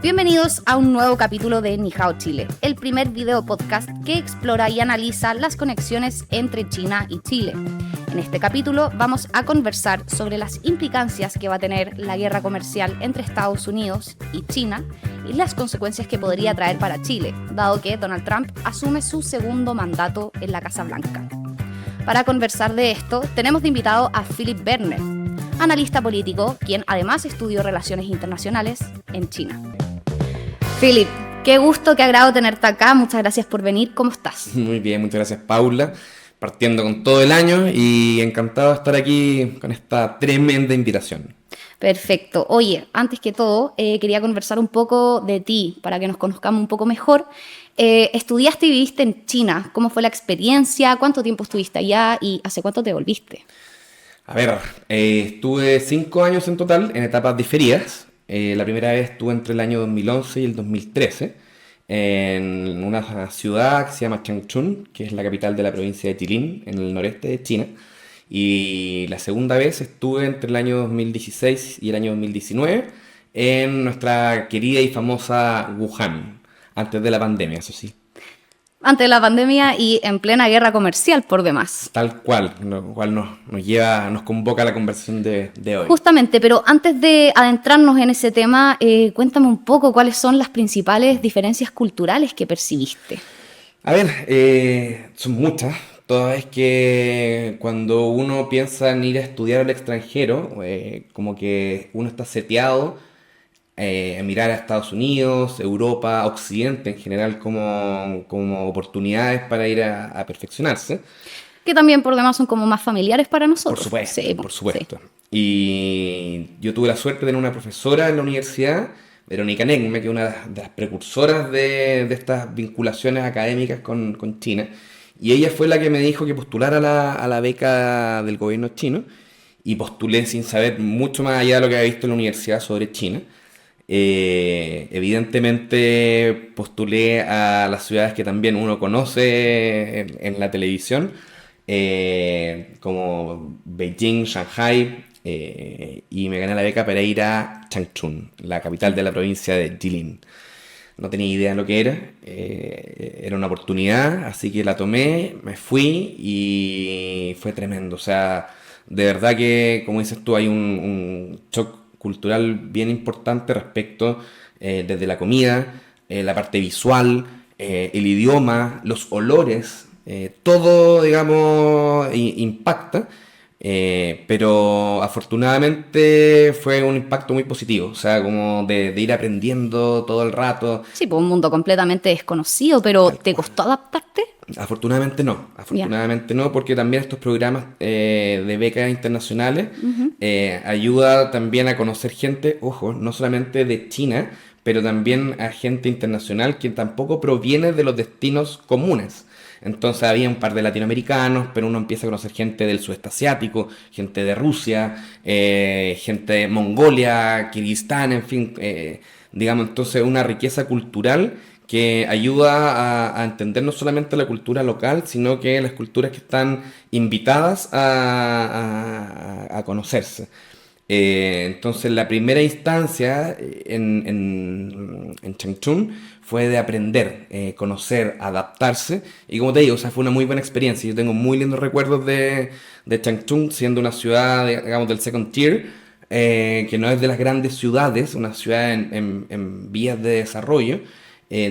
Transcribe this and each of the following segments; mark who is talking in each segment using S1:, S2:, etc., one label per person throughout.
S1: Bienvenidos a un nuevo capítulo de Ni Hao Chile, el primer video podcast que explora y analiza las conexiones entre China y Chile. En este capítulo vamos a conversar sobre las implicancias que va a tener la guerra comercial entre Estados Unidos y China y las consecuencias que podría traer para Chile, dado que Donald Trump asume su segundo mandato en la Casa Blanca. Para conversar de esto, tenemos de invitado a Philipp Werner, analista político, quien además estudió relaciones internacionales en China. Philipp, qué gusto, qué agrado tenerte acá. Muchas gracias por venir. ¿Cómo estás?
S2: Muy bien, muchas gracias, Paula. Partiendo con todo el año y encantado de estar aquí con esta tremenda invitación.
S1: Perfecto. Oye, antes que todo, quería conversar un poco de ti para que nos conozcamos un poco mejor. Estudiaste y viviste en China. ¿Cómo fue la experiencia? ¿Cuánto tiempo estuviste allá y hace cuánto te volviste?
S2: A ver, estuve 5 años en total en etapas diferidas. La primera vez estuve entre el año 2011 y el 2013 en una ciudad que se llama Changchun, que es la capital de la provincia de Jilin, en el noreste de China. Y la segunda vez estuve entre el año 2016 y el año 2019 en nuestra querida y famosa Wuhan, antes de la pandemia, eso sí.
S1: Antes de la pandemia y en plena guerra comercial, por demás.
S2: Tal cual, lo cual nos convoca a la conversación de hoy.
S1: Justamente, pero antes de adentrarnos en ese tema, cuéntame un poco cuáles son las principales diferencias culturales que percibiste.
S2: A ver, son muchas. Toda vez que cuando uno piensa en ir a estudiar al extranjero, como que uno está seteado a mirar a Estados Unidos, Europa, Occidente en general como oportunidades para ir a perfeccionarse.
S1: Que también por demás son como más familiares para nosotros.
S2: Por supuesto,
S1: Sí,
S2: por supuesto. Y yo tuve la suerte de tener una profesora en la universidad, Verónica Negme, que es una de las precursoras de estas vinculaciones académicas con China. Y ella fue la que me dijo que postulara a la beca del gobierno chino. Y postulé sin saber mucho más allá de lo que había visto en la universidad sobre China. Evidentemente postulé a las ciudades que también uno conoce en la televisión, como Beijing, Shanghai, y me gané la beca para ir a Changchun, la capital de la provincia de Jilin. No tenía idea de lo que era una oportunidad, así que la tomé, me fui y fue tremendo. O sea, de verdad que, como dices tú, hay un shock cultural bien importante respecto desde la comida, la parte visual, el idioma, los olores, todo, digamos, impacta. Pero afortunadamente fue un impacto muy positivo, o sea, como de ir aprendiendo todo el rato.
S1: sí, pues un mundo completamente desconocido, pero
S2: Tal
S1: ¿te
S2: cual.
S1: costó adaptarte?
S2: Afortunadamente no,
S1: Ya.
S2: afortunadamente no, porque también estos programas de becas internacionales
S1: Ujú.
S2: ayuda también a conocer gente, ojo, no solamente de China, pero también a gente internacional que tampoco proviene de los destinos comunes. Entonces había un par de latinoamericanos, pero uno empieza a conocer gente del sudeste asiático, gente de Rusia, gente de Mongolia, Kirguistán, en fin, digamos, entonces una riqueza cultural que ayuda a entender no solamente la cultura local, sino que las culturas que están invitadas a conocerse. Entonces la primera instancia en Changchun fue de aprender, conocer, adaptarse. Y como te digo, o sea, fue una muy buena experiencia. Yo tengo muy lindos recuerdos de Changchun, siendo una ciudad, digamos, del second tier, que no es de las grandes ciudades, una ciudad en vías de desarrollo,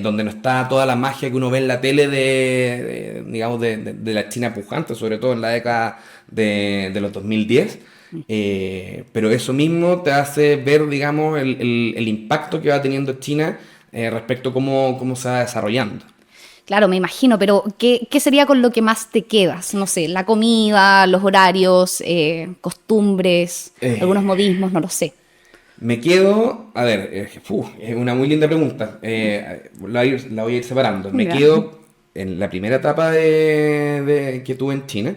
S2: donde no está toda la magia que uno ve en la tele digamos, de la China pujante, sobre todo en la década de los 2010. Pero eso mismo te hace ver, digamos, el impacto que va teniendo China respecto a cómo se va desarrollando.
S1: Claro, me imagino, pero ¿qué sería con lo que más te quedas? No sé, la comida, los horarios, costumbres, algunos
S2: Eh,
S1: modismos, no lo sé.
S2: Me quedo, a ver, es una muy linda pregunta. La voy a ir separando. Me
S1: Ya.
S2: quedo en la primera etapa que tuve en China,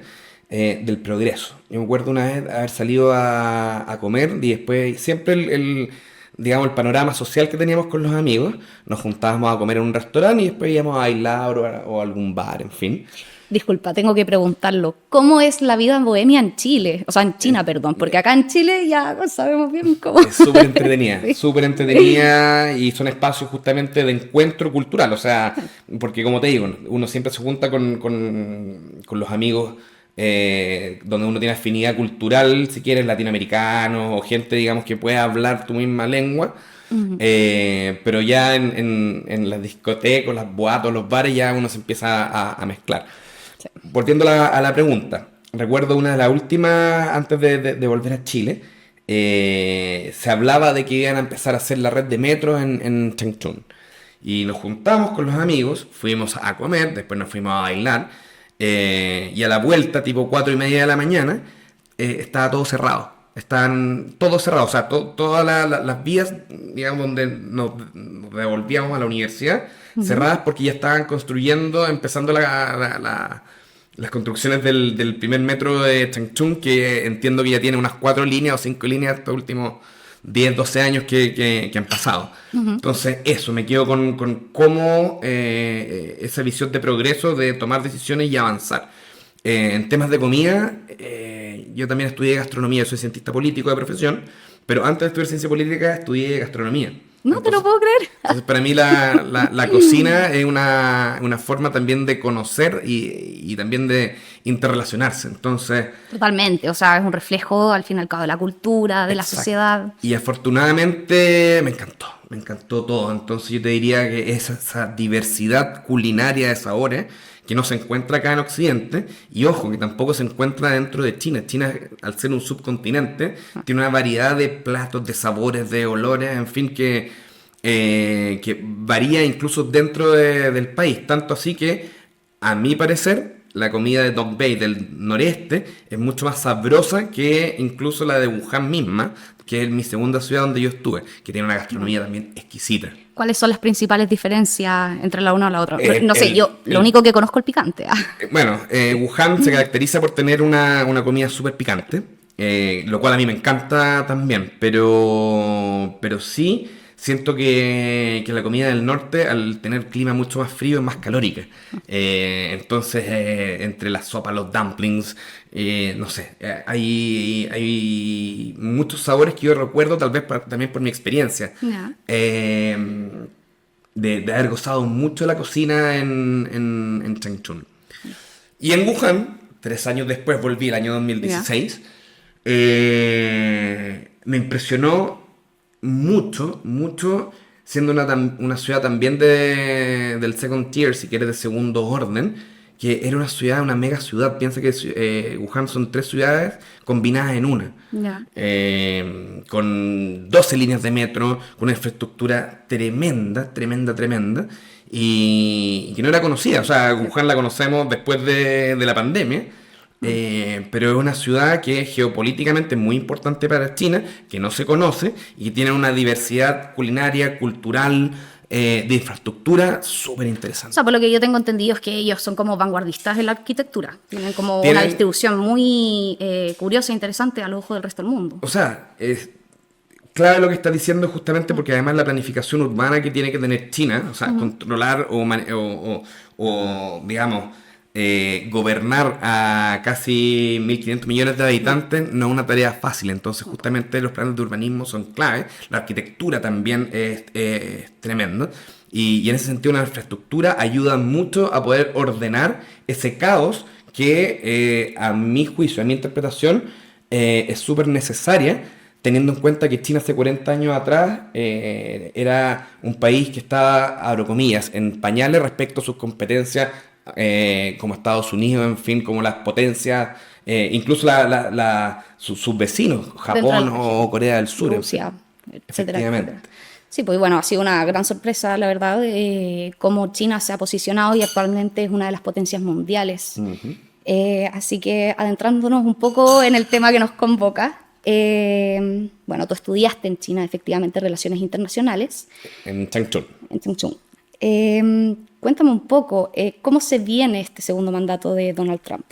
S2: del progreso. Yo me acuerdo una vez haber salido a comer y después siempre digamos, el panorama social que teníamos con los amigos, nos juntábamos a comer en un restaurante y después íbamos a bailar o a algún bar, en fin.
S1: Disculpa, tengo que preguntarlo. ¿Cómo es la vida en bohemia en Chile? O sea, en China, perdón, porque acá en Chile ya sabemos bien cómo.
S2: Es súper entretenida,
S1: Sí.
S2: súper entretenida y son espacios justamente de encuentro cultural, o sea, porque como te digo, uno siempre se junta con los amigos donde uno tiene afinidad cultural, si quieres, latinoamericanos o gente, digamos, que pueda hablar tu misma lengua. Pero ya en las discotecas, las boatos, los bares, ya uno se empieza a mezclar.
S1: Sí.
S2: Volviendo a la pregunta, recuerdo una de las últimas, antes de volver a Chile, se hablaba de que iban a empezar a hacer la red de metros en Changchun. Y nos juntamos con los amigos, fuimos a comer, después nos fuimos a bailar, y a la vuelta, tipo 4:30 de la mañana, estaba todo cerrado. Están todos cerrados, o sea, todas las vías, digamos, donde nos devolvíamos a la universidad, cerradas porque ya estaban construyendo, empezando las construcciones del primer metro de Changchun, que entiendo que ya tiene unas 4 líneas o 5 líneas estos últimos 10, 12 años que han pasado. Entonces, eso, me quedo con cómo esa visión de progreso, de tomar decisiones y avanzar. En temas de comida, yo también estudié gastronomía, soy cientista político de profesión, pero antes de estudiar ciencia política estudié gastronomía.
S1: No te lo puedo creer.
S2: Entonces para mí la cocina es una forma también de conocer y también de interrelacionarse. Entonces,
S1: Totalmente, o sea, es un reflejo al fin y al cabo de la cultura, de la
S2: exacto.
S1: sociedad.
S2: Y afortunadamente me encantó todo. Entonces yo te diría que esa diversidad culinaria de sabores que no se encuentra acá en Occidente, y ojo, que tampoco se encuentra dentro de China. China, al ser un subcontinente, tiene una variedad de platos, de sabores, de olores, en fin, que varía incluso dentro del país. Tanto así que, a mi parecer, la comida de Dong Bay del noreste es mucho más sabrosa que incluso la de Wuhan misma, que es mi segunda ciudad donde yo estuve, que tiene una gastronomía también exquisita.
S1: ¿Cuáles son las principales diferencias entre la una y la otra? No sé, yo lo
S2: el-
S1: único que conozco es el picante.
S2: Bueno, Wuhan se caracteriza por tener una comida súper picante, lo cual a mí me encanta también, pero sí siento que la comida del norte, al tener clima mucho más frío, es más calórica. Entonces, entre la sopa, los dumplings, no sé, hay muchos sabores que yo recuerdo, tal vez también por mi experiencia.
S1: Ya.
S2: De haber gozado mucho la cocina en Changchun. Y en Wuhan, 3 años después, volví el año 2016, me impresionó mucho, siendo una ciudad también del second tier, si quieres, de segundo orden, que era una ciudad, una mega ciudad. Piensa que Wuhan son 3 ciudades combinadas en una.
S1: Ya.
S2: Con 12 líneas de metro, con una infraestructura tremenda, y que no era conocida. O sea, Wuhan la conocemos después de la pandemia, pero es una ciudad que es geopolíticamente muy importante para China, que no se conoce y que tiene una diversidad culinaria, cultural, de infraestructura súper
S1: O
S2: interesante.
S1: sea, por lo que yo tengo entendido es que ellos son como vanguardistas en la arquitectura. Tienen como una
S2: Tienen-
S1: distribución muy curiosa e interesante al ojo del resto del mundo.
S2: O sea, es clave lo que estás diciendo justamente porque además la planificación urbana que tiene que tener China, o sea, controlar o, digamos, gobernar a casi 1.500 millones de habitantes no es una tarea fácil. Entonces justamente los planes de urbanismo son clave, la arquitectura también es tremenda. Y en ese sentido una infraestructura ayuda mucho a poder ordenar ese caos que a mi juicio, a mi interpretación, es súper necesaria, teniendo en cuenta que China hace 40 años atrás era un país que estaba, abro comillas, en pañales respecto a sus competencias como Estados Unidos, en fin, como las potencias, incluso sus vecinos, Japón
S1: Dentro del-
S2: o Corea del Sur.
S1: Rusia, etcétera,
S2: Efectivamente.
S1: etcétera. Sí, pues bueno, ha sido una gran sorpresa, la verdad, cómo China se ha posicionado y actualmente es una de las potencias mundiales. Así que adentrándonos un poco en el tema que nos convoca, bueno, tú estudiaste en China efectivamente Relaciones Internacionales,
S2: En Changchun.
S1: en Chongqing. Cuéntame un poco, ¿cómo se viene este segundo mandato de Donald Trump?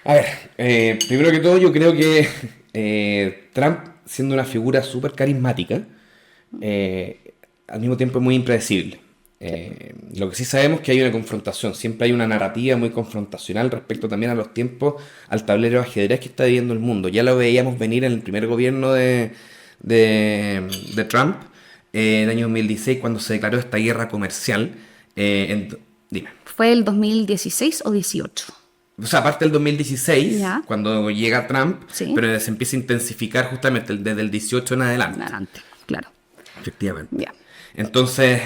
S2: A ver, primero que todo yo creo que Trump, siendo una figura súper carismática, al mismo tiempo es muy impredecible. Lo que sí sabemos es que hay una confrontación, siempre hay una narrativa muy confrontacional respecto también a los tiempos, al tablero de ajedrez que está viviendo el mundo. Ya lo veíamos venir en el primer gobierno de Trump, en el año 2016, cuando se declaró esta guerra comercial. Dime.
S1: ¿Fue el 2016 o 18?
S2: O sea, aparte del 2016,
S1: Ya.
S2: cuando llega Trump,
S1: Sí.
S2: pero se empieza a intensificar justamente desde el 18 en adelante.
S1: Adelante, claro.
S2: Efectivamente.
S1: Ya.
S2: Entonces,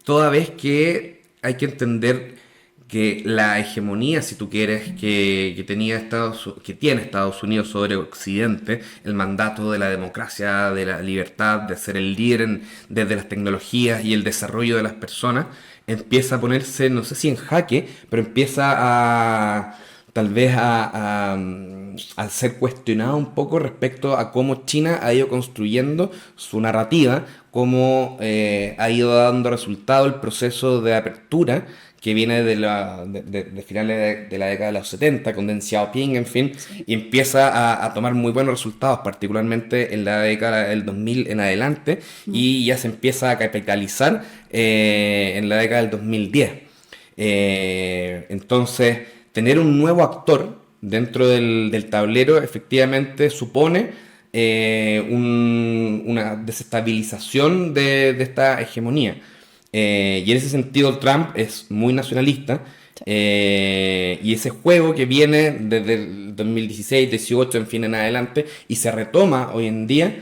S2: toda vez que hay que entender que la hegemonía, si tú quieres, que tiene Estados Unidos sobre Occidente, el mandato de la democracia, de la libertad, de ser el líder desde las tecnologías y el desarrollo de las personas, empieza a ponerse, no sé si en jaque, pero empieza a tal vez a ser cuestionado un poco respecto a cómo China ha ido construyendo su narrativa, cómo ha ido dando resultado el proceso de apertura que viene de finales de la década de los 70, con Deng Xiaoping, en fin, y empieza a tomar muy buenos resultados, particularmente en la década del 2000 en adelante, y ya se empieza a capitalizar en la década del 2010. Entonces, tener un nuevo actor dentro del tablero efectivamente supone una desestabilización de esta hegemonía. Y en ese sentido Trump es muy nacionalista. Y ese juego que viene desde el 2016, 18, en fin, en adelante, y se retoma hoy en día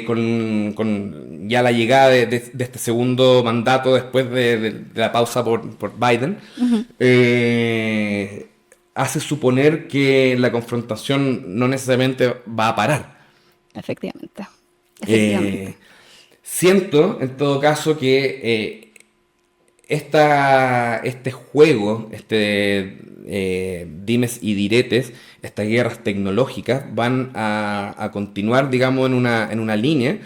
S2: con ya la llegada de este segundo mandato después de la pausa por Biden, hace suponer que la confrontación no necesariamente va a parar.
S1: Efectivamente. Efectivamente.
S2: Siento, en todo caso, que este juego, dimes y diretes, estas guerras tecnológicas van a continuar, digamos, en una línea.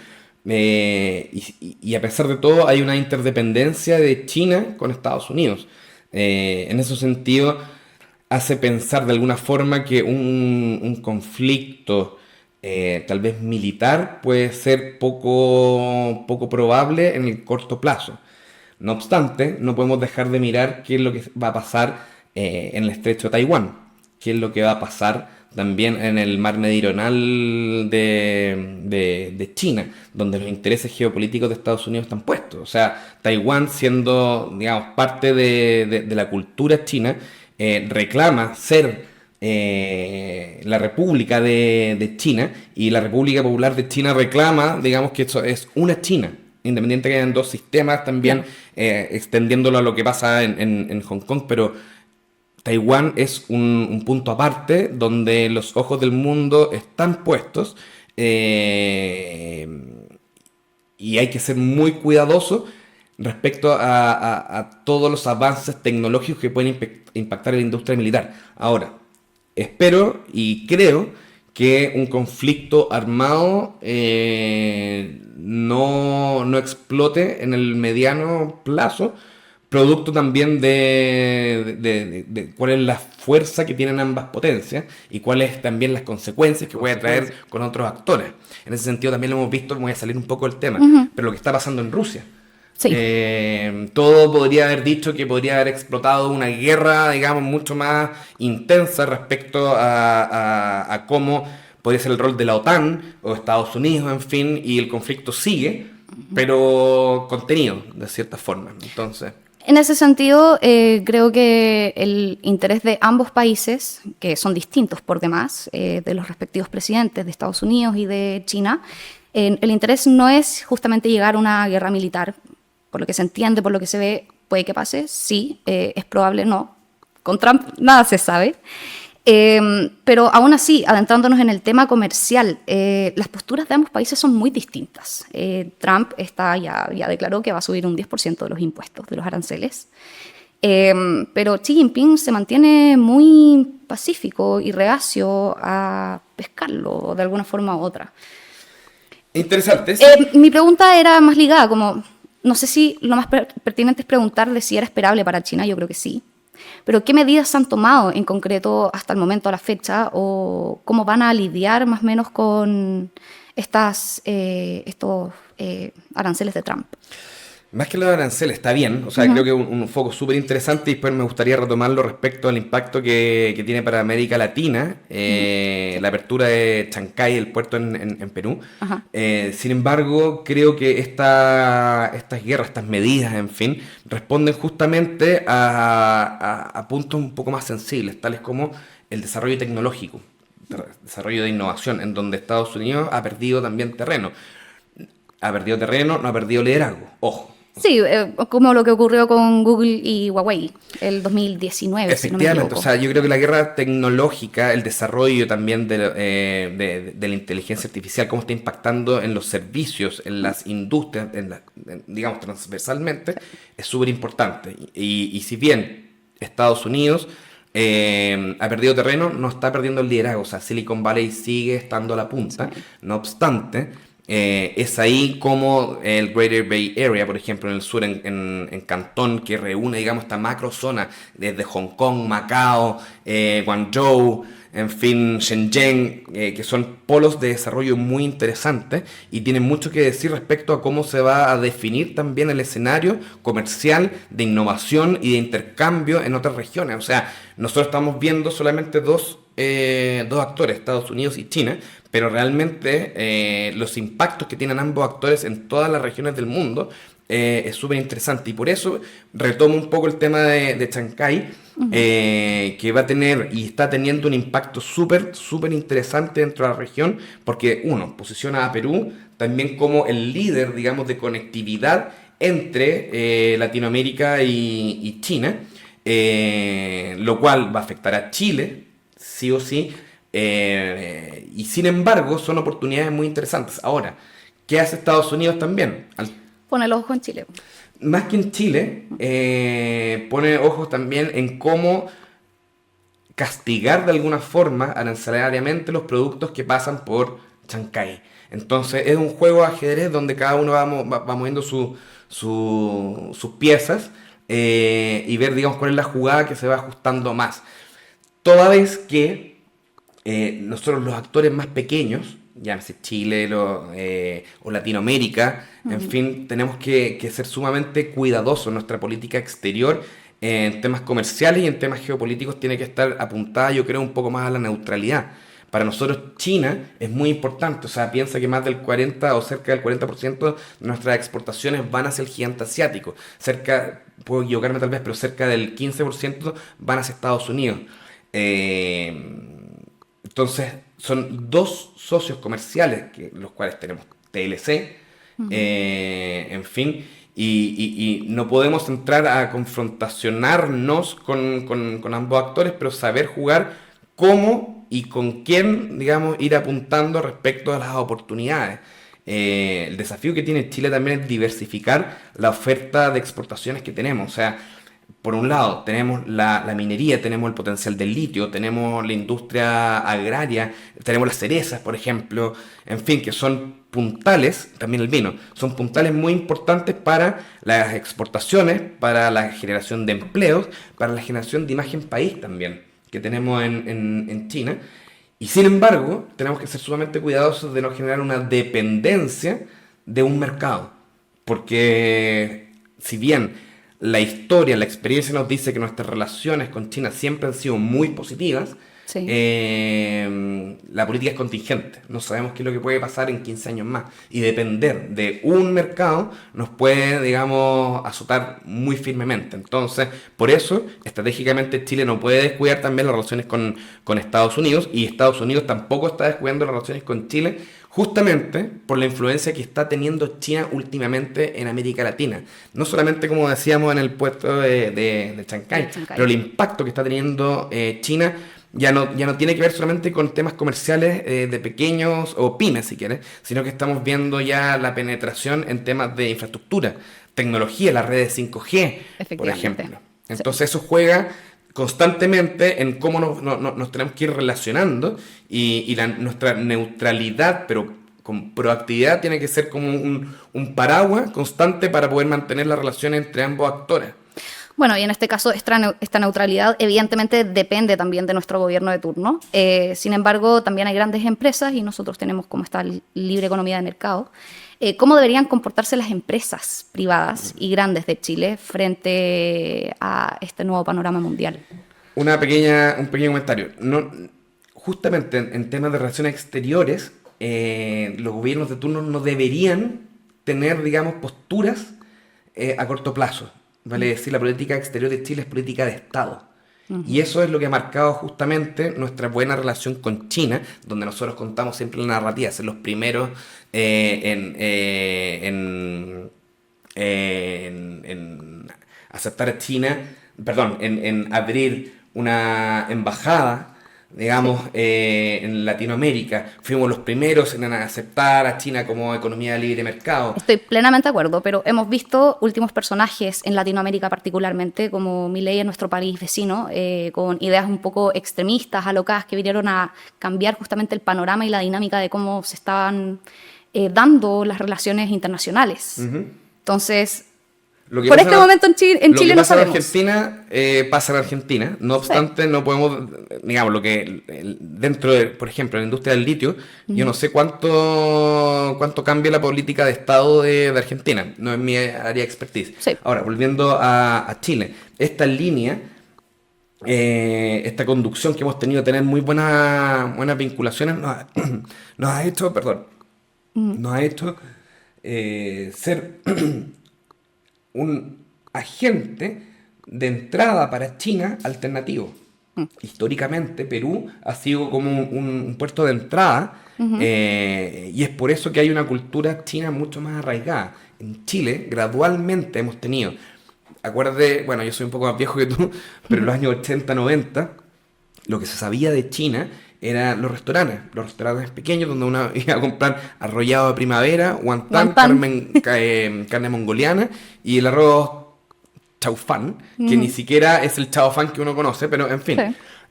S2: Y a pesar de todo, hay una interdependencia de China con Estados Unidos. En ese sentido, hace pensar de alguna forma que un conflicto tal vez militar puede ser poco probable en el corto plazo. No obstante, no podemos dejar de mirar qué es lo que va a pasar en el estrecho de Taiwán, qué es lo que va a pasar también en el mar meridional de China, donde los intereses geopolíticos de Estados Unidos están puestos. O sea, Taiwán, siendo, digamos, parte de la cultura china, reclama ser la República de China, y la República Popular de China reclama, digamos, que eso es una China, independiente que hayan dos sistemas también, extendiéndolo a lo que pasa en Hong Kong, pero Taiwán es un punto aparte donde los ojos del mundo están puestos, y hay que ser muy cuidadoso respecto a todos los avances tecnológicos que pueden impactar en la industria militar. Ahora, espero y creo que un conflicto armado no explote en el mediano plazo, producto también de cuál es la fuerza que tienen ambas potencias y cuáles también las consecuencias que puede traer con otros actores. En ese sentido también lo hemos visto, voy a salir un poco del tema, pero lo que está pasando en Rusia.
S1: Sí.
S2: Todo podría haber dicho que podría haber explotado una guerra, digamos, mucho más intensa respecto a cómo podría ser el rol de la OTAN o Estados Unidos, en fin, y el conflicto sigue, pero contenido, de cierta forma. Entonces,
S1: En ese sentido, creo que el interés de ambos países, que son distintos por demás, de los respectivos presidentes de Estados Unidos y de China, el interés no es justamente llegar a una guerra militar. Por lo que se entiende, por lo que se ve, puede que pase, sí, es probable, no. Con Trump nada se sabe. Pero aún así, adentrándonos en el tema comercial, las posturas de ambos países son muy distintas. Trump ya declaró que va a subir un 10% de los impuestos, de los aranceles. Pero Xi Jinping se mantiene muy pacífico y reacio a pescarlo de alguna forma u otra.
S2: interesante. ¿Sí?
S1: Mi pregunta era más ligada, como, no sé si lo más pertinente es preguntarle si era esperable para China, yo creo que sí. Pero ¿qué medidas han tomado en concreto hasta el momento, a la fecha, o cómo van a lidiar más o menos con estos aranceles de Trump?
S2: Más que lo de aranceles, está bien, o sea, creo que es un foco súper interesante y después me gustaría retomarlo respecto al impacto que tiene para América Latina, la apertura de Chancay, el puerto en Perú.
S1: Ajá.
S2: Sin embargo, creo que estas guerras, estas medidas, en fin, responden justamente a puntos un poco más sensibles, tales como el desarrollo tecnológico, desarrollo de innovación, en donde Estados Unidos ha perdido también terreno. Ha perdido terreno, no ha perdido liderazgo, ojo.
S1: Sí, como lo que ocurrió con Google y Huawei el 2019, si no me
S2: Efectivamente,
S1: equivoco.
S2: o sea, yo creo que la guerra tecnológica, el desarrollo también de la inteligencia artificial, cómo está impactando en los servicios, en las industrias, digamos transversalmente, es súper importante. Y si bien Estados Unidos ha perdido terreno, no está perdiendo el liderazgo, o sea, Silicon Valley sigue estando a la punta, no obstante. Es ahí como el Greater Bay Area, por ejemplo, en el sur, en Cantón, que reúne, digamos, esta macro zona desde Hong Kong, Macao, Guangzhou, en fin, Shenzhen, que son polos de desarrollo muy interesantes y tienen mucho que decir respecto a cómo se va a definir también el escenario comercial de innovación y de intercambio en otras regiones. O sea, nosotros estamos viendo solamente dos actores, Estados Unidos y China, pero realmente los impactos que tienen ambos actores en todas las regiones del mundo es súper interesante. Y por eso retomo un poco el tema de Chancay, que va a tener y está teniendo un impacto súper interesante dentro de la región, porque uno, posiciona a Perú también como el líder, digamos, de conectividad entre Latinoamérica y China, lo cual va a afectar a Chile, sí o sí, y sin embargo son oportunidades muy interesantes. Ahora, ¿qué hace Estados Unidos también?
S1: Pone el ojo en Chile.
S2: Más que en Chile, pone ojos también en cómo castigar de alguna forma arancelariamente los productos que pasan por Chancay. Entonces es un juego de ajedrez donde cada uno va moviendo sus piezas y ver, digamos, cuál es la jugada que se va ajustando más. Toda vez que nosotros los actores más pequeños, llámese Chile o Latinoamérica, en fin, tenemos que ser sumamente cuidadosos. Nuestra política exterior en temas comerciales y en temas geopolíticos tiene que estar apuntada, yo creo, un poco más a la neutralidad. Para nosotros China es muy importante, o sea, piensa que más del 40 o cerca del 40% de nuestras exportaciones van hacia el gigante asiático. Puedo equivocarme tal vez, pero cerca del 15% van hacia Estados Unidos. Entonces, son dos socios comerciales, los cuales tenemos TLC, en fin, y no podemos entrar a confrontacionarnos con ambos actores, pero saber jugar cómo y con quién, digamos, ir apuntando respecto a las oportunidades. El desafío que tiene Chile también es diversificar la oferta de exportaciones que tenemos, o sea, por un lado, tenemos la minería, tenemos el potencial del litio, tenemos la industria agraria, tenemos las cerezas, por ejemplo, en fin, que son puntales, también el vino, son puntales muy importantes para las exportaciones, para la generación de empleos, para la generación de imagen país también, que tenemos en China. Y sin embargo, tenemos que ser sumamente cuidadosos de no generar una dependencia de un mercado, porque si bien la historia, la experiencia nos dice que nuestras relaciones con China siempre han sido muy positivas,
S1: Sí.
S2: la política es contingente. No sabemos qué es lo que puede pasar en 15 años más. Y depender de un mercado nos puede, digamos, azotar muy firmemente. Entonces, por eso, estratégicamente Chile no puede descuidar también las relaciones con Estados Unidos, y Estados Unidos tampoco está descuidando las relaciones con Chile, justamente por la influencia que está teniendo China últimamente en América Latina. No solamente, como decíamos, en el puerto de Chancay, pero el impacto que está teniendo China ya no tiene que ver solamente con temas comerciales de pequeños o pymes, si quieres, sino que estamos viendo ya la penetración en temas de infraestructura, tecnología, las redes 5G, por ejemplo. Entonces eso juega constantemente en cómo nos tenemos que ir relacionando, y nuestra neutralidad, pero con proactividad, tiene que ser como un paraguas constante para poder mantener la relación entre ambos actores.
S1: Bueno, y en este caso esta neutralidad evidentemente depende también de nuestro gobierno de turno. Sin embargo, también hay grandes empresas y nosotros tenemos como esta libre economía de mercado. ¿Cómo deberían comportarse las empresas privadas y grandes de Chile frente a este nuevo panorama mundial?
S2: Un pequeño comentario. No, justamente en temas de relaciones exteriores, los gobiernos de turno no deberían tener, digamos, posturas a corto plazo. Vale decir, la política exterior de Chile es política de Estado. Y eso es lo que ha marcado justamente nuestra buena relación con China, donde nosotros contamos siempre la narrativa, ser los primeros en aceptar a China, perdón, en abrir una embajada, digamos, en Latinoamérica. Fuimos los primeros en aceptar a China como economía de libre mercado.
S1: Estoy plenamente de acuerdo, pero hemos visto últimos personajes en Latinoamérica particularmente, como Milei en nuestro país vecino, con ideas un poco extremistas, alocadas, que vinieron a cambiar justamente el panorama y la dinámica de cómo se estaban dando las relaciones internacionales. Entonces, por este momento en Chile no sabemos.
S2: Lo que pasa en Argentina pasa en Argentina. No obstante, no podemos, digamos, lo que dentro de, por ejemplo, en la industria del litio, yo no sé cuánto cambia la política de Estado de Argentina. No es mi área de expertise.
S1: Sí.
S2: Ahora, volviendo a Chile, esta línea, esta conducción que hemos tenido, tener muy buenas vinculaciones, nos ha hecho, ser un agente de entrada para China alternativo. Históricamente, Perú ha sido como un puerto de entrada, y es por eso que hay una cultura china mucho más arraigada. En Chile, gradualmente hemos tenido, acuérdate, bueno, yo soy un poco más viejo que tú, pero en los años 80, 90, lo que se sabía de China eran los restaurantes pequeños donde uno iba a comprar arrollado de primavera, guantán, carne mongoliana y el arroz chaufán, que ni siquiera es el chaufán que uno conoce, pero en fin.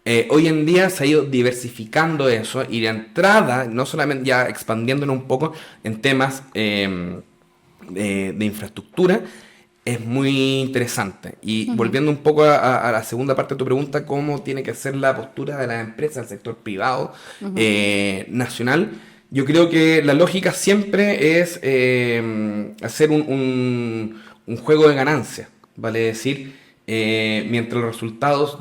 S2: Sí. Hoy en día se ha ido diversificando eso y de entrada, no solamente ya expandiéndonos un poco en temas de infraestructura, es muy interesante. Y volviendo un poco a la segunda parte de tu pregunta, ¿cómo tiene que ser la postura de las empresas, del sector privado, nacional? Yo creo que la lógica siempre es hacer un juego de ganancias, vale decir, mientras los resultados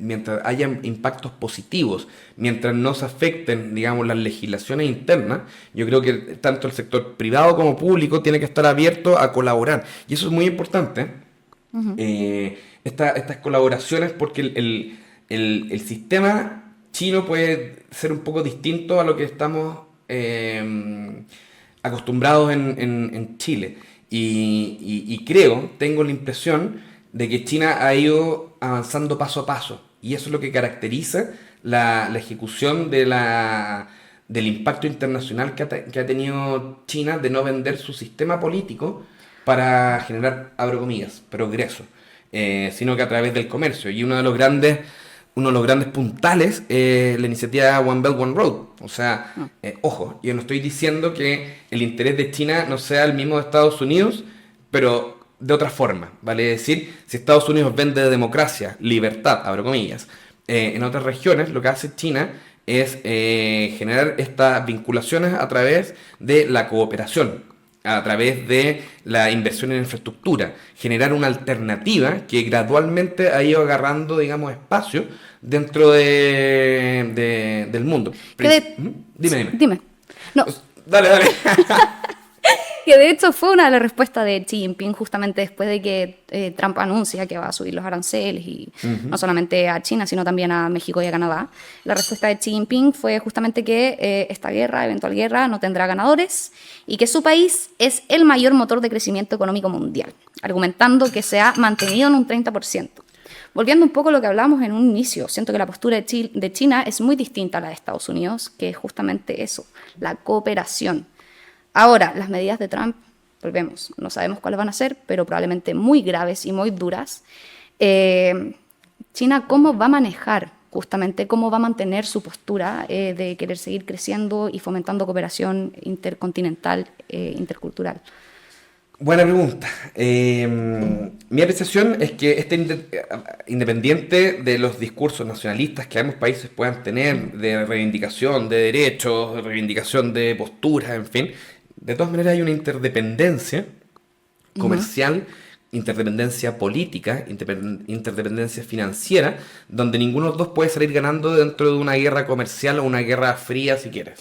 S2: mientras haya impactos positivos, mientras no se afecten, digamos, las legislaciones internas, yo creo que tanto el sector privado como público tiene que estar abierto a colaborar. Y eso es muy importante, estas colaboraciones, porque el sistema chino puede ser un poco distinto a lo que estamos acostumbrados en Chile. Y tengo la impresión de que China ha ido avanzando paso a paso, y eso es lo que caracteriza la ejecución del impacto internacional que ha tenido China, de no vender su sistema político para generar, abro comillas, progreso, sino que a través del comercio. Y uno de los grandes puntales es la iniciativa One Belt, One Road. O sea, ojo, yo no estoy diciendo que el interés de China no sea el mismo de Estados Unidos, pero de otra forma, vale decir, si Estados Unidos vende democracia, libertad, abro comillas, en otras regiones lo que hace China es generar estas vinculaciones a través de la cooperación, a través de la inversión en infraestructura, generar una alternativa que gradualmente ha ido agarrando, digamos, espacio dentro del mundo.
S1: Dime. No.
S2: Dale.
S1: Que de hecho fue una de las respuestas de Xi Jinping justamente después de que Trump anuncia que va a subir los aranceles, y no solamente a China, sino también a México y a Canadá. La respuesta de Xi Jinping fue justamente que esta eventual guerra, no tendrá ganadores y que su país es el mayor motor de crecimiento económico mundial, argumentando que se ha mantenido en un 30%. Volviendo un poco a lo que hablábamos en un inicio, siento que la postura de China es muy distinta a la de Estados Unidos, que es justamente eso, la cooperación. Ahora, las medidas de Trump, volvemos, no sabemos cuáles van a ser, pero probablemente muy graves y muy duras. China, ¿cómo va a manejar justamente, cómo va a mantener su postura de querer seguir creciendo y fomentando cooperación intercontinental, intercultural?
S2: Buena pregunta. Mi apreciación es que independiente de los discursos nacionalistas que ambos países puedan tener, de reivindicación de derechos, de reivindicación de posturas, en fin, de todas maneras hay una interdependencia comercial, interdependencia política, interdependencia financiera, donde ninguno de los dos puede salir ganando dentro de una guerra comercial o una guerra fría, si quieres.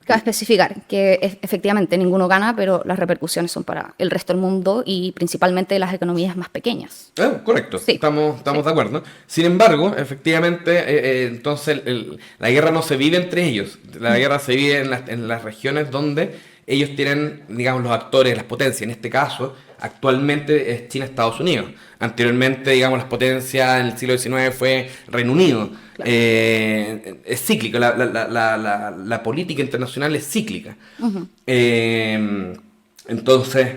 S1: Cabe especificar que efectivamente ninguno gana, pero las repercusiones son para el resto del mundo y principalmente las economías más pequeñas.
S2: Correcto,
S1: Sí.
S2: estamos
S1: Sí.
S2: de acuerdo. Sin embargo, efectivamente, entonces la guerra no se vive entre ellos. La guerra se vive en las regiones donde ellos tienen, digamos, los actores, las potencias. En este caso, actualmente es China-Estados Unidos. Anteriormente, digamos, las potencias en el siglo XIX fue Reino Unido.
S1: Claro.
S2: Es cíclico, la política internacional es cíclica. Entonces,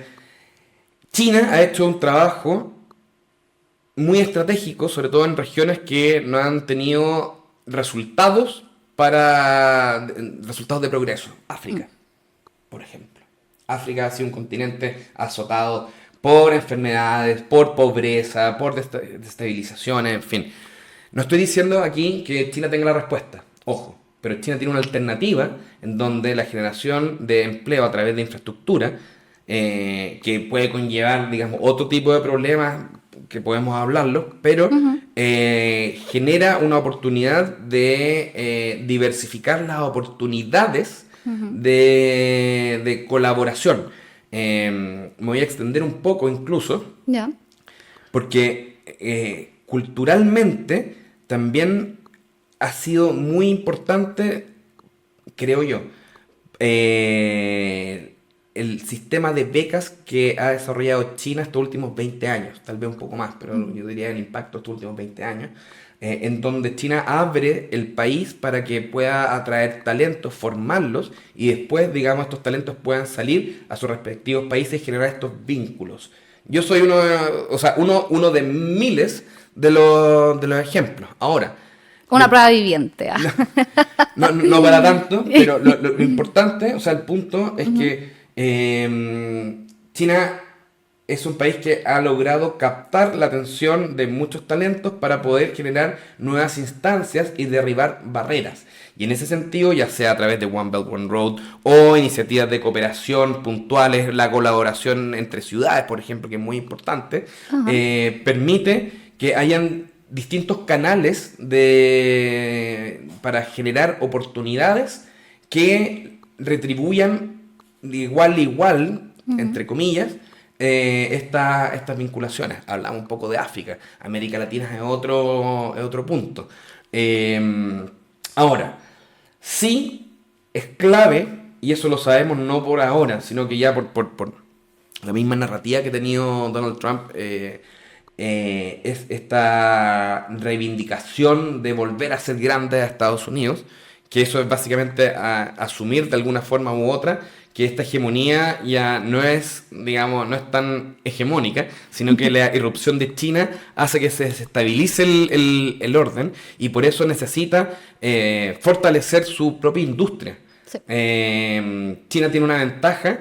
S2: China ha hecho un trabajo muy estratégico, sobre todo en regiones que no han tenido resultados resultados de progreso. África, por ejemplo. África ha sido un continente azotado por enfermedades, por pobreza, por desestabilizaciones, en fin. No estoy diciendo aquí que China tenga la respuesta, ojo, pero China tiene una alternativa en donde la generación de empleo a través de infraestructura, que puede conllevar, digamos, otro tipo de problemas que podemos hablarlo, pero genera una oportunidad de diversificar las oportunidades de colaboración. Me voy a extender un poco incluso,
S1: Ya.
S2: porque culturalmente también ha sido muy importante, creo yo, el sistema de becas que ha desarrollado China estos últimos 20 años, tal vez un poco más, pero yo diría el impacto estos últimos 20 años, en donde China abre el país para que pueda atraer talentos, formarlos y después, digamos, estos talentos puedan salir a sus respectivos países y generar estos vínculos. Yo soy uno de miles de los ejemplos. Ahora,
S1: Una prueba viviente.
S2: no para tanto, pero lo importante, o sea, el punto es que China es un país que ha logrado captar la atención de muchos talentos para poder generar nuevas instancias y derribar barreras. Y en ese sentido, ya sea a través de One Belt, One Road o iniciativas de cooperación puntuales, la colaboración entre ciudades, por ejemplo, que es muy importante, permite que hayan distintos canales para generar oportunidades que retribuyan de igual a igual, entre comillas, estas vinculaciones. Hablamos un poco de África, América Latina es otro punto. Ahora, sí es clave, y eso lo sabemos no por ahora, sino que ya por la misma narrativa que ha tenido Donald Trump, es esta reivindicación de volver a ser grande a Estados Unidos, que eso es básicamente asumir de alguna forma u otra que esta hegemonía ya no es, digamos, no es tan hegemónica, sino que la irrupción de China hace que se desestabilice el orden y por eso necesita fortalecer su propia industria.
S1: Sí.
S2: China tiene una ventaja,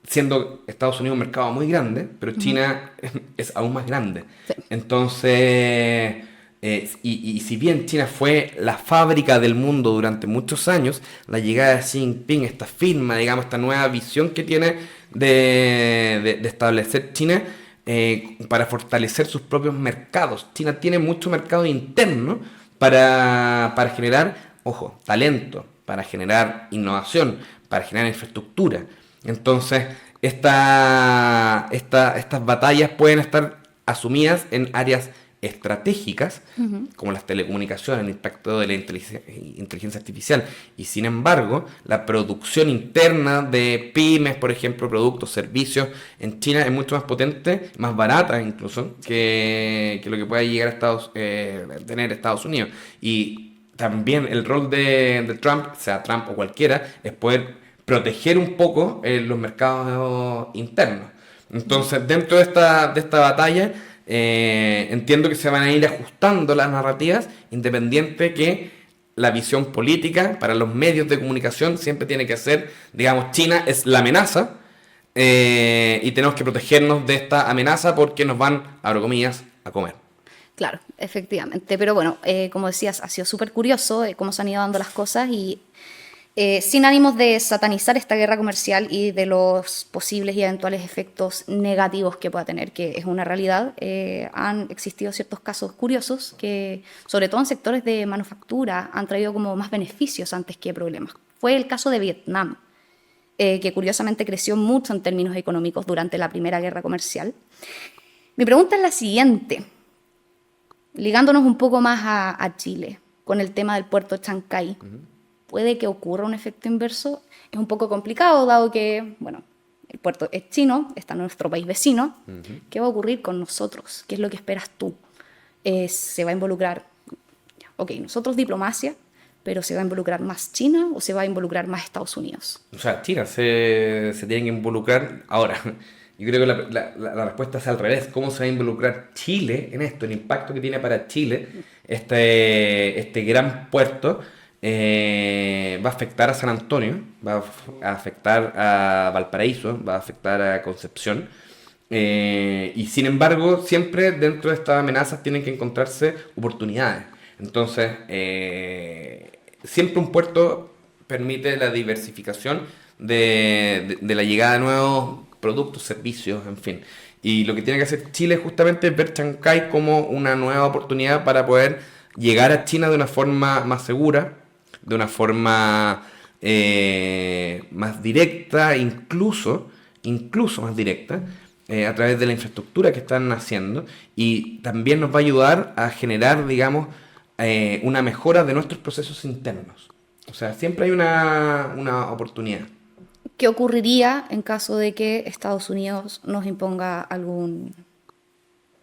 S2: siendo Estados Unidos un mercado muy grande, pero China es aún más grande.
S1: Sí.
S2: Entonces, y si bien China fue la fábrica del mundo durante muchos años, la llegada de Xi Jinping, esta firma, digamos, esta nueva visión que tiene de establecer China para fortalecer sus propios mercados. China tiene mucho mercado interno para generar, ojo, talento, para generar innovación, para generar infraestructura. Entonces, estas batallas pueden estar asumidas en áreas estratégicas, como las telecomunicaciones, el impacto de la inteligencia artificial. Y sin embargo, la producción interna de pymes, por ejemplo, productos, servicios, en China es mucho más potente, más barata incluso, que lo que pueda llegar a tener Estados Unidos. Y también el rol de Trump, sea Trump o cualquiera, es poder proteger un poco los mercados internos. Entonces, dentro de esta batalla, entiendo que se van a ir ajustando las narrativas, independiente que la visión política para los medios de comunicación siempre tiene que ser, digamos, China es la amenaza, y tenemos que protegernos de esta amenaza porque nos van, abro comillas, a comer.
S1: Claro, efectivamente. Pero bueno, como decías, ha sido súper curioso cómo se han ido dando las cosas y sin ánimos de satanizar esta guerra comercial y de los posibles y eventuales efectos negativos que pueda tener, que es una realidad, han existido ciertos casos curiosos que, sobre todo en sectores de manufactura, han traído como más beneficios antes que problemas. Fue el caso de Vietnam, que curiosamente creció mucho en términos económicos durante la Primera Guerra Comercial. Mi pregunta es la siguiente, ligándonos un poco más a Chile, con el tema del puerto de Chancay. Puede que ocurra un efecto inverso. Es un poco complicado, dado que, bueno, el puerto es chino, está en nuestro país vecino. ¿Qué va a ocurrir con nosotros? ¿Qué es lo que esperas tú? ¿Se va a involucrar? Ok, nosotros diplomacia, pero ¿se va a involucrar más China o se va a involucrar más Estados Unidos?
S2: O sea, China se tiene que involucrar ahora. Yo creo que la respuesta es al revés. ¿Cómo se va a involucrar Chile en esto? El impacto que tiene para Chile este gran puerto va a afectar a San Antonio, va a afectar a Valparaíso, va a afectar a Concepción. Y sin embargo, siempre dentro de estas amenazas tienen que encontrarse oportunidades. Entonces, siempre un puerto permite la diversificación de la llegada de nuevos productos, servicios, en fin. Y lo que tiene que hacer Chile justamente es ver Chancay como una nueva oportunidad para poder llegar a China de una forma más segura, de una forma más directa, incluso más directa, a través de la infraestructura que están haciendo, y también nos va a ayudar a generar, digamos, una mejora de nuestros procesos internos. O sea, siempre hay una oportunidad.
S1: ¿Qué ocurriría en caso de que Estados Unidos nos imponga algún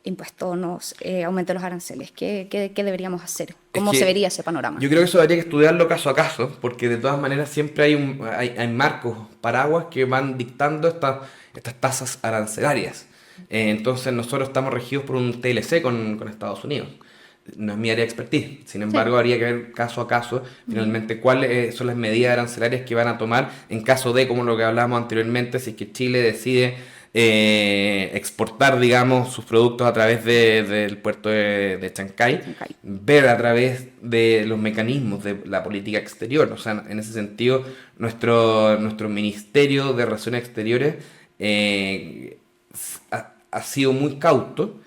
S1: impuesto, nos aumente los aranceles? ¿Qué deberíamos hacer? ¿Cómo se vería ese panorama?
S2: Yo creo que eso habría que estudiarlo caso a caso, porque de todas maneras siempre hay marcos, paraguas que van dictando estas tasas arancelarias. Entonces nosotros estamos regidos por un TLC con Estados Unidos. No es mi área de expertise, sin embargo, habría que ver caso a caso finalmente cuáles son las medidas arancelarias que van a tomar en caso de, como lo que hablábamos anteriormente, si es que Chile decide exportar, digamos, sus productos a través del puerto de Chancay, ver a través de los mecanismos de la política exterior. O sea, en ese sentido, nuestro Ministerio de Relaciones Exteriores ha sido muy cauto,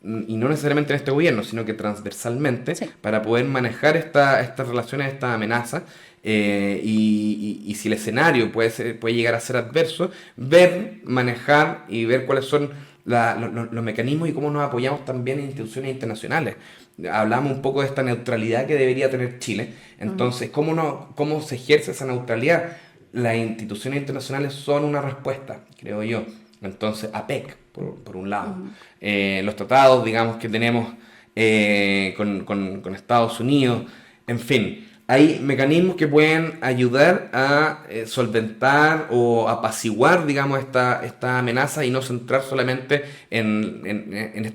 S2: y no necesariamente en este gobierno, sino que transversalmente, para poder manejar estas relaciones, estas amenazas, y si el escenario puede llegar a ser adverso, manejar y ver cuáles son los mecanismos y cómo nos apoyamos también en instituciones internacionales. Hablamos un poco de esta neutralidad que debería tener Chile. Entonces, ¿cómo se ejerce esa neutralidad? Las instituciones internacionales son una respuesta, creo yo. Entonces, APEC, por un lado. Los tratados, digamos, que tenemos con Estados Unidos, en fin. Hay mecanismos que pueden ayudar a solventar o apaciguar, digamos, esta amenaza y no centrar solamente en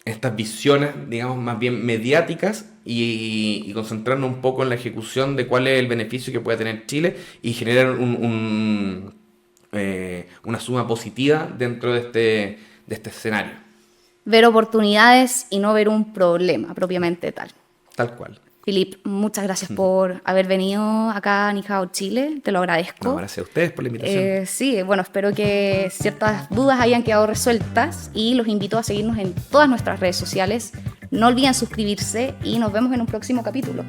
S2: estas visiones, digamos, más bien mediáticas y concentrarnos un poco en la ejecución de cuál es el beneficio que puede tener Chile y generar una suma positiva dentro de este escenario.
S1: Ver oportunidades y no ver un problema propiamente tal.
S2: Tal cual.
S1: Philip, muchas gracias por haber venido acá a Ni Hao Chile, te lo agradezco.
S2: No, gracias a ustedes por la invitación.
S1: Sí, bueno, espero que ciertas dudas hayan quedado resueltas y los invito a seguirnos en todas nuestras redes sociales. No olviden suscribirse y nos vemos en un próximo capítulo.